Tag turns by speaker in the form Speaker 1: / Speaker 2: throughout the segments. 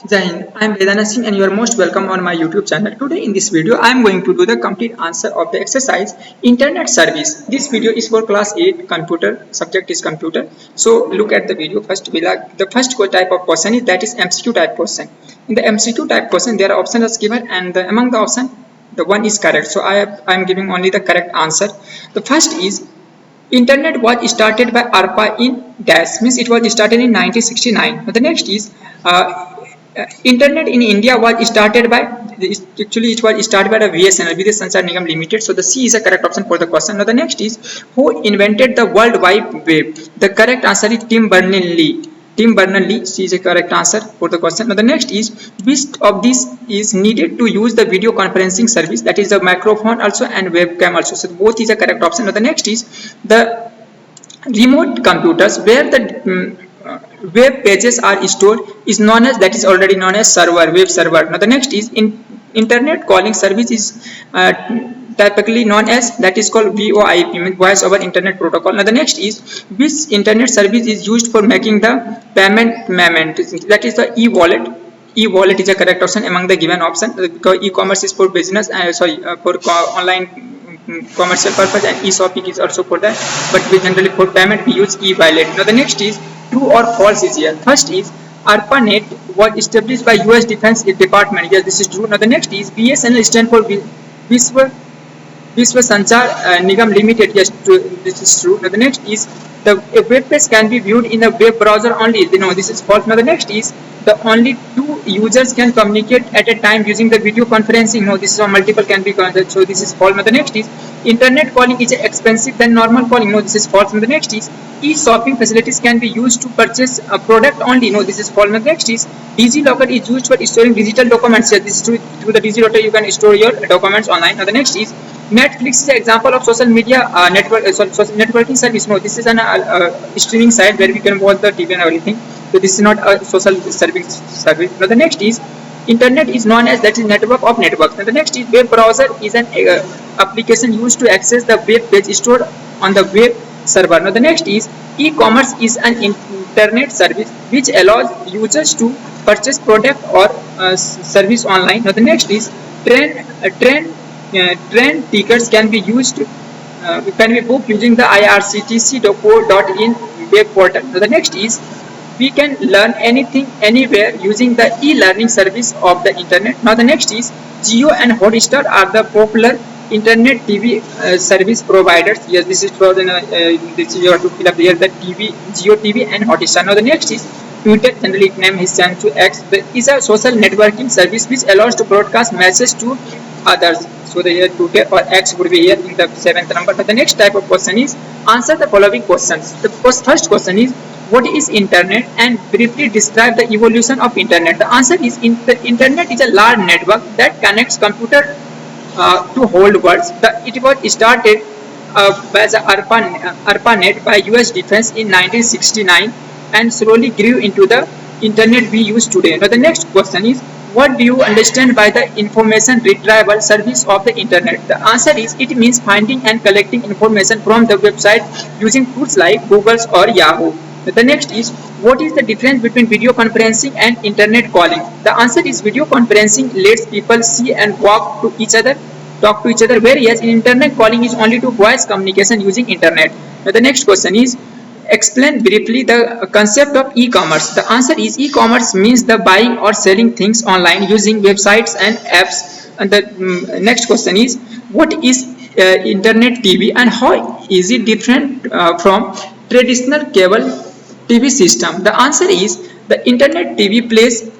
Speaker 1: Jai Hind. I am Vedana Singh and you are most welcome on my YouTube channel. Today in this video I am going to do the complete answer of the exercise Internet Service. This video is for class 8 computer, subject is computer. So look at the video first. The first type of question is that is MCQ type question. In the MCQ type question there are options given and among the option the one is correct. So I am giving only the correct answer. The first is Internet was started by ARPA in dash, means it was started in 1969. The next is Internet in India was started by, actually it was started by the VSNL, Vidya Sanchar Nigam Limited. So the C is a correct option for the question. Now the next is who invented the World Wide Web? The correct answer is Tim Berners-Lee. Tim Berners-Lee, C is a correct answer for the question. Now the next is which of these is needed to use the video conferencing service? That is the microphone also and webcam also. So both is a correct option. Now the next is the remote computers where the web pages are stored is known as, that is already known as server, web server. Now the next is internet calling service is typically known as, that is called VoIP, means voice over internet protocol. Now the next is which internet service is used for making the payment, that is the e-wallet. E-wallet is a correct option among the given option because e-commerce is for business, for online commercial purpose, and e-shopping is also for that, but we generally for payment we use e-wallet. Now the next is true or false is here. First is ARPANET was established by US Defense Department. Yes, this is true. Now the next is BSNL stand for Vishwa Sanchar Nigam Limited. Yes, this is true. Now the next is the web page can be viewed in a web browser only. No, this is false. Now the next is the only two users can communicate at a time using the video conferencing. No, this is on multiple can be connected. So this is false. Now the next is internet calling is expensive than normal calling. No, this is false. Now the next is e-shopping facilities can be used to purchase a product only. No, this is false. Now the next is DigiLocker is used for storing digital documents. Yes, this is true. Through the DigiLocker you can store your documents online. Now the next is Netflix is an example of social media networking service. No, this is an streaming site where we can watch the TV and everything. So this is not a social service. Now the next is internet is known as, that is network of networks. And the next is web browser is an application used to access the web page stored on the web server. Now the next is e-commerce is an internet service which allows users to purchase product or service online. Now the next is train tickets can be booked using the irctc.co.in web portal. So the next is we can learn anything anywhere using the e-learning service of the internet. Now the next is Jio and Hotstar are the popular internet TV service providers. Yes, this is for this you have to fill up here the TV, Jio TV and Hotstar. Now the next is Twitter, generally name is changed to X, is a social networking service which allows to broadcast messages to others. So the here Twitter or X would be here in the 7th number. But the next type of question is answer the following questions. The first question is what is internet and briefly describe the evolution of internet. The answer is the internet is a large network that connects computer to whole worlds. It was started as a ARPANET by US Defense in 1969 and slowly grew into the internet we use today. Now the next question is what do you understand by the information retrieval service of the internet? The answer is it means finding and collecting information from the website using tools like Google or Yahoo. The next is what is the difference between video conferencing and internet calling? The answer is video conferencing lets people see and talk to each other, whereas in internet calling is only to voice communication using internet. Now the next question is explain briefly the concept of e-commerce. The answer is e-commerce means the buying or selling things online using websites and apps. And the next question is what is internet TV and how is it different from traditional cable TV system? The answer is the internet TV plays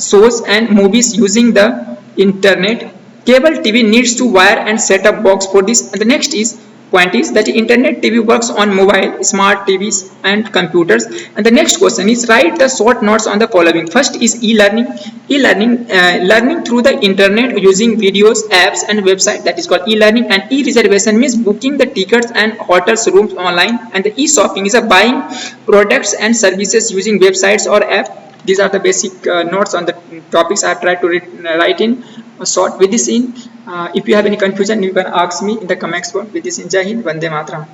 Speaker 1: shows and movies using the internet. Cable TV needs to wire and set up box for this. And the next is point is that internet TV works on mobile, smart TVs and computers. And the next question is write the short notes on the following. First is e-learning. Learning through the internet using videos, apps and website, that is called e-learning. And e-reservation means booking the tickets and hotels rooms online. And the e-shopping is a buying products and services using websites or app. These are the basic notes on the topics I have tried to write in short with this in. If you have any confusion, you can ask me in the comments box. With this in Jai Hind, Vande Mataram.